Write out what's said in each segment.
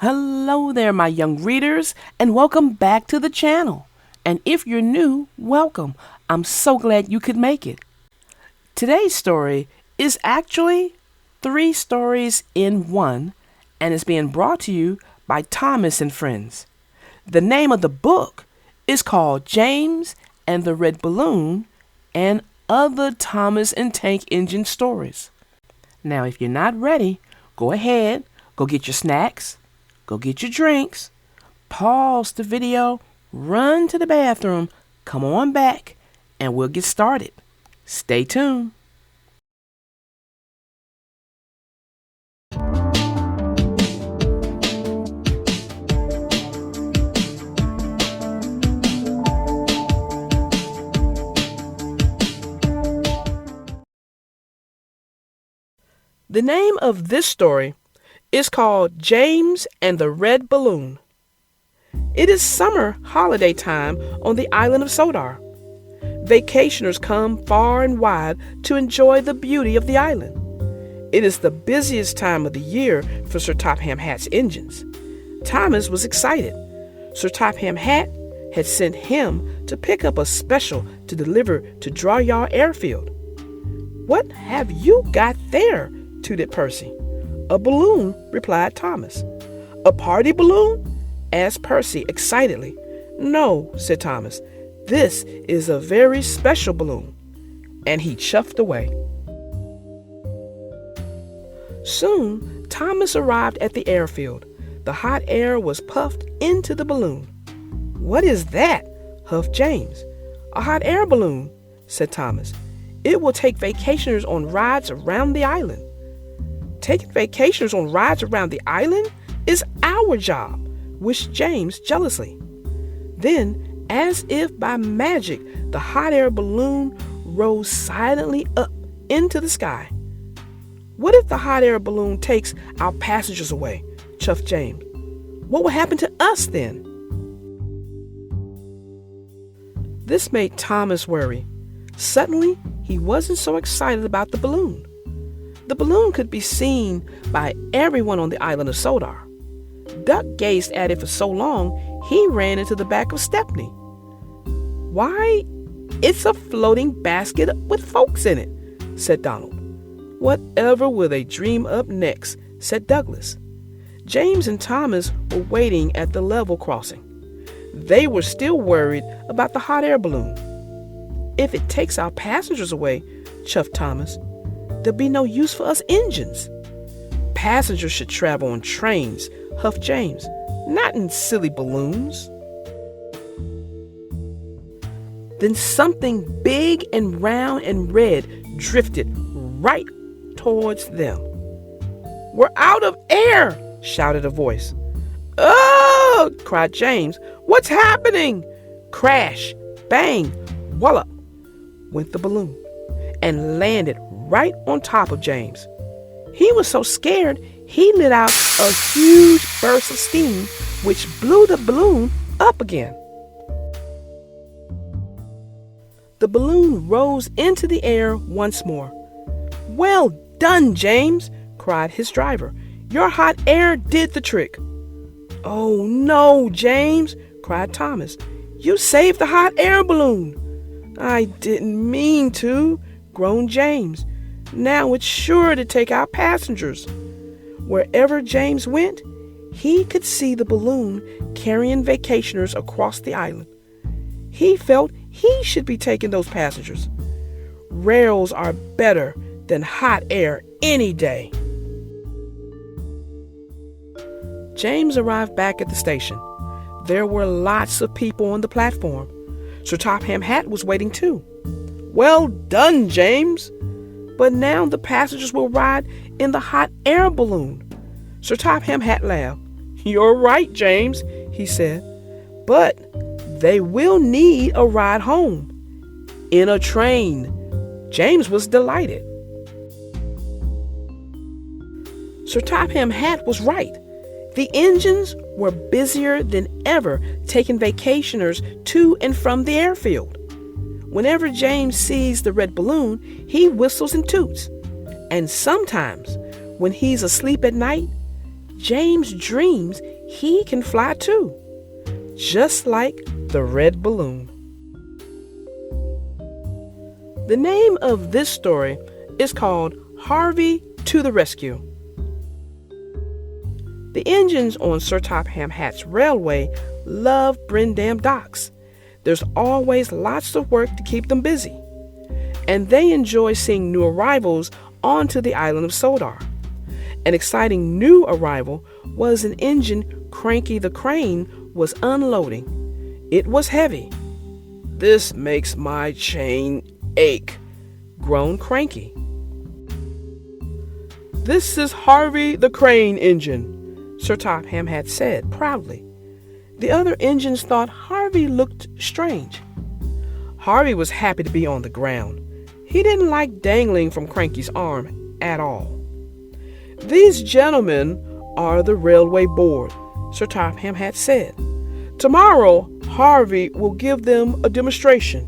Hello there, my young readers, and welcome back to the channel. And if you're new, welcome. I'm so glad you could make it. Today's story is actually 3 stories in one, and is being brought to you by Thomas and Friends. The name of the book is called James and the Red Balloon and Other Thomas and Tank Engine Stories. Now, if you're not ready, go ahead, go get your snacks, go get your drinks, pause the video, run to the bathroom, come on back, and we'll get started. Stay tuned. The name of this story is called James and the Red Balloon. It is summer holiday time on the island of Sodor. Vacationers come far and wide to enjoy the beauty of the island. It is the busiest time of the year for Sir Topham Hatt's engines. Thomas was excited. Sir Topham Hatt had sent him to pick up a special to deliver to Drawyard Airfield. "What have you got there?" tooted Percy. "A balloon," replied Thomas. "A party balloon?" asked Percy excitedly. "No," said Thomas. "This is a very special balloon." And he chuffed away. Soon, Thomas arrived at the airfield. The hot air was puffed into the balloon. "What is that?" huffed James. "A hot air balloon," said Thomas. "It will take vacationers on rides around the island." "Taking vacationers on rides around the island is our job," wished James jealously. Then, as if by magic, the hot air balloon rose silently up into the sky. "What if the hot air balloon takes our passengers away?" chuffed James. "What will happen to us then?" This made Thomas worry. Suddenly, he wasn't so excited about the balloon. The balloon could be seen by everyone on the island of Sodor. Duck gazed at it for so long, he ran into the back of Stepney. "Why, it's a floating basket with folks in it," said Donald. "Whatever will they dream up next?" said Douglas. James and Thomas were waiting at the level crossing. They were still worried about the hot air balloon. "If it takes our passengers away," chuffed Thomas, "there'll be no use for us engines." "Passengers should travel on trains," huffed James, "not in silly balloons." Then something big and round and red drifted right towards them. "We're out of air!" shouted a voice. "Oh!" cried James. "What's happening?" Crash, bang, wallop went the balloon and landed right on top of James. He was so scared, he let out a huge burst of steam, which blew the balloon up again. The balloon rose into the air once more. "Well done, James!" cried his driver. "Your hot air did the trick." "Oh no, James!" cried Thomas. "You saved the hot air balloon." "I didn't mean to," groaned James. "Now it's sure to take our passengers." Wherever James went, he could see the balloon carrying vacationers across the island. He felt he should be taking those passengers. Rails are better than hot air any day. James arrived back at the station. There were lots of people on the platform. Sir Topham Hatt was waiting too. "Well done, James!" "But now the passengers will ride in the hot air balloon." Sir Topham Hatt laughed. "You're right, James," he said. "But they will need a ride home in a train." James was delighted. Sir Topham Hatt was right. The engines were busier than ever taking vacationers to and from the airfield. Whenever James sees the red balloon, he whistles and toots. And sometimes, when he's asleep at night, James dreams he can fly too, just like the red balloon. The name of this story is called Harvey to the Rescue. The engines on Sir Topham Hatt's railway love Brendam docks. There's always lots of work to keep them busy, and they enjoy seeing new arrivals onto the island of Sodar. An exciting new arrival was an engine Cranky the Crane was unloading. It was heavy. "This makes my chain ache," groaned Cranky. "This is Harvey the Crane engine," Sir Topham Hatt said proudly. The other engines thought Harvey looked strange. Harvey was happy to be on the ground. He didn't like dangling from Cranky's arm at all. "These gentlemen are the railway board," Sir Topham Hatt said. "Tomorrow, Harvey will give them a demonstration.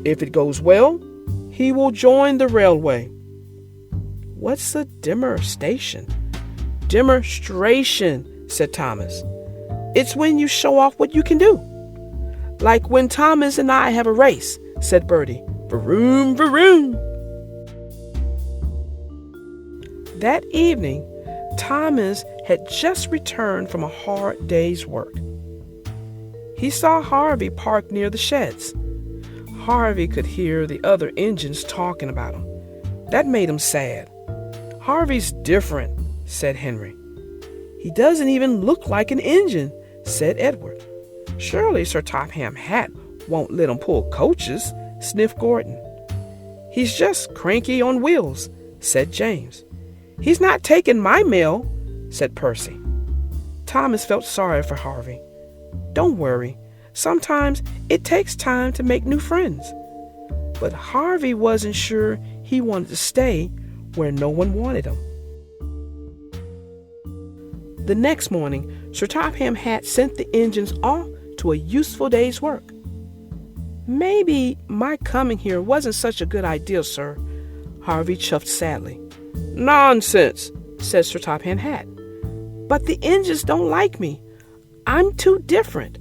If it goes well, he will join the railway." "What's a demonstration?" "Demonstration," said Thomas. "It's when you show off what you can do." "Like when Thomas and I have a race," said Bertie. "Vroom, vroom." That evening, Thomas had just returned from a hard day's work. He saw Harvey parked near the sheds. Harvey could hear the other engines talking about him. That made him sad. "Harvey's different," said Henry. "He doesn't even look like an engine," said Edward. "Surely Sir Topham Hatt won't let him pull coaches," sniffed Gordon. "He's just Cranky on wheels," said James. "He's not taking my mail," said Percy. Thomas felt sorry for Harvey. "Don't worry. Sometimes it takes time to make new friends." But Harvey wasn't sure he wanted to stay where no one wanted him. The next morning, Sir Topham Hatt sent the engines off to a useful day's work. "Maybe my coming here wasn't such a good idea, sir," Harvey chuffed sadly. "Nonsense," said Sir Topham Hatt. "But the engines don't like me. I'm too different."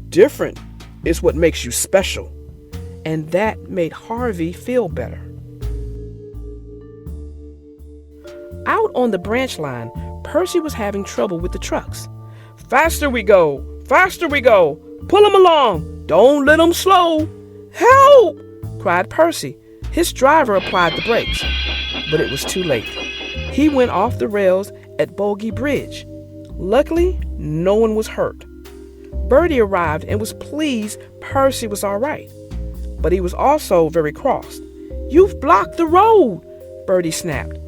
"Different is what makes you special." And that made Harvey feel better. Out on the branch line, Percy was having trouble with the trucks. "Faster we go! Faster we go! Pull 'em along! Don't let 'em slow!" "Help!" cried Percy. His driver applied the brakes, but it was too late. He went off the rails at Bogey Bridge. Luckily, no one was hurt. Bertie arrived and was pleased Percy was all right, but he was also very cross. "You've blocked the road," Bertie snapped.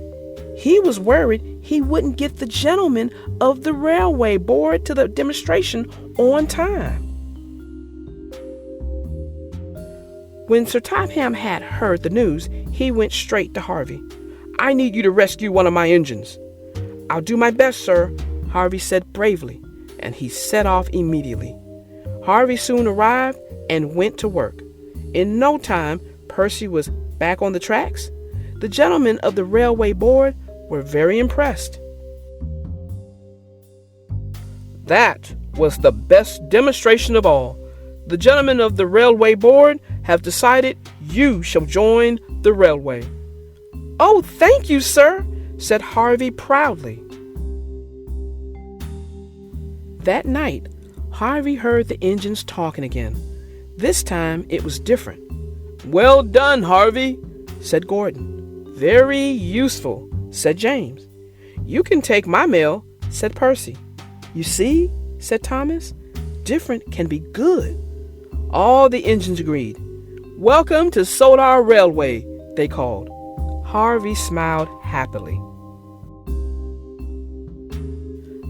He was worried he wouldn't get the gentlemen of the railway board to the demonstration on time. When Sir Topham Hatt heard the news, he went straight to Harvey. "I need you to rescue one of my engines." "I'll do my best, sir," Harvey said bravely, and he set off immediately. Harvey soon arrived and went to work. In no time, Percy was back on the tracks. The gentlemen of the railway board were very impressed. "That was the best demonstration of all. The gentlemen of the railway board have decided you shall join the railway." "Oh, thank you, sir," said Harvey proudly. That night, Harvey heard the engines talking again. This time it was different. "Well done, Harvey," said Gordon. "Very useful," said James. "You can take my mail," said Percy. "You see," said Thomas, "different can be good." All the engines agreed. "Welcome to Sodar Railway," they called. Harvey smiled happily.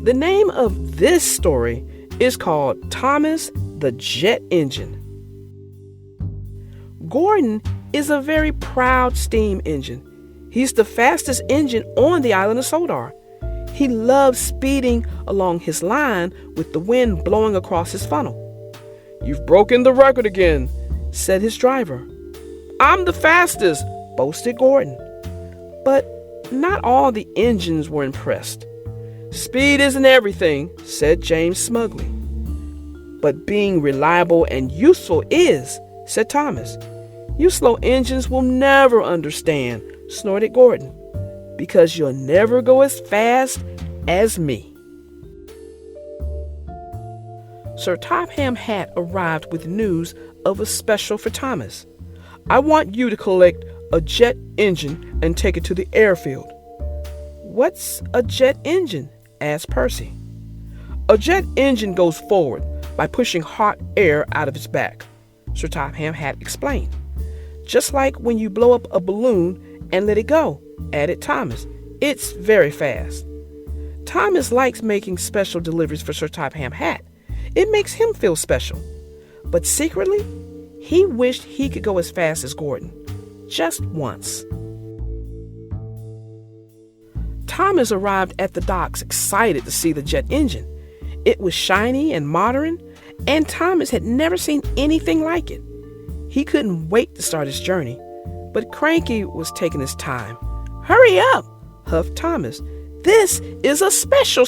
The name of this story is called Thomas the Jet Engine. Gordon is a very proud steam engine. He's the fastest engine on the island of Sodar. He loves speeding along his line with the wind blowing across his funnel. "You've broken the record again," said his driver. "I'm the fastest," boasted Gordon. But not all the engines were impressed. "Speed isn't everything," said James smugly. "But being reliable and useful is," said Thomas. "You slow engines will never understand," snorted Gordon, "because you'll never go as fast as me." Sir Topham Hatt arrived with news of a special for Thomas. "I want you to collect a jet engine and take it to the airfield." "What's a jet engine?" asked Percy. "A jet engine goes forward by pushing hot air out of its back," Sir Topham Hatt explained. "Just like when you blow up a balloon and let it go," added Thomas. "It's very fast." Thomas likes making special deliveries for Sir Topham Hatt. It makes him feel special. But secretly, he wished he could go as fast as Gordon. Just once. Thomas arrived at the docks excited to see the jet engine. It was shiny and modern, and Thomas had never seen anything like it. He couldn't wait to start his journey, but Cranky was taking his time. "Hurry up," huffed Thomas. "This is a special."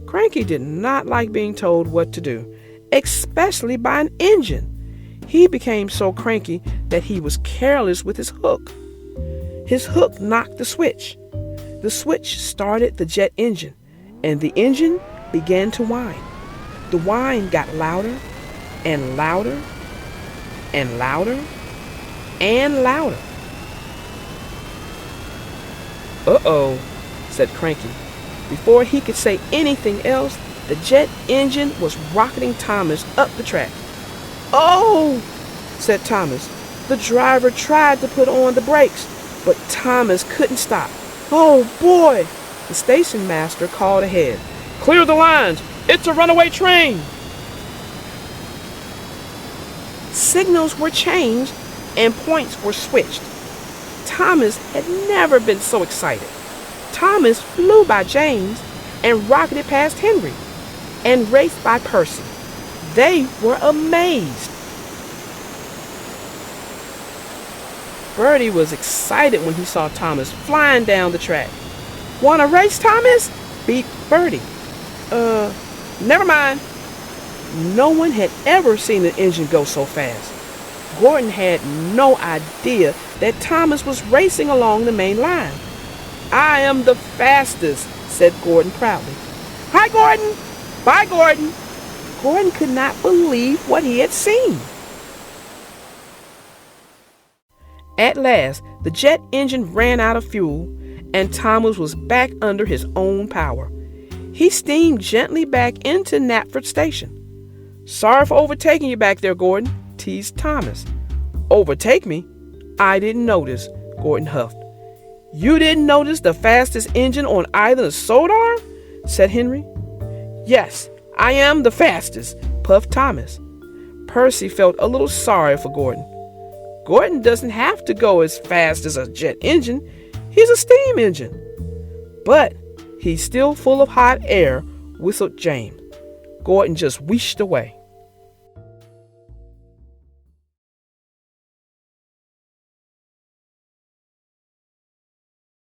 Cranky did not like being told what to do, especially by an engine. He became so cranky that he was careless with his hook. His hook knocked the switch. The switch started the jet engine, and the engine began to whine. The whine got louder and louder and louder and louder. "Uh-oh," said Cranky. Before he could say anything else, the jet engine was rocketing Thomas up the track. "Oh," said Thomas. The driver tried to put on the brakes, but Thomas couldn't stop. "Oh, boy!" The station master called ahead. "Clear the lines! It's a runaway train!" Signals were changed and points were switched. Thomas had never been so excited. Thomas flew by James and rocketed past Henry and raced by Percy. They were amazed. Bertie was excited when he saw Thomas flying down the track. "Want to race, Thomas?" beeped Bertie. Never mind." No one had ever seen an engine go so fast. Gordon had no idea that Thomas was racing along the main line. "I am the fastest," said Gordon proudly. "Hi, Gordon." "Bye, Gordon." Gordon could not believe what he had seen. At last, the jet engine ran out of fuel, and Thomas was back under his own power. He steamed gently back into Knapford Station. "Sorry for overtaking you back there, Gordon," teased Thomas. "Overtake me? I didn't notice," Gordon huffed. "You didn't notice the fastest engine on Island of Sodor?" said Henry. "Yes, I am the fastest," puffed Thomas. Percy felt a little sorry for Gordon. Gordon doesn't have to go as fast as a jet engine. He's a steam engine. "But he's still full of hot air," whistled James. Gordon just wheeshed away.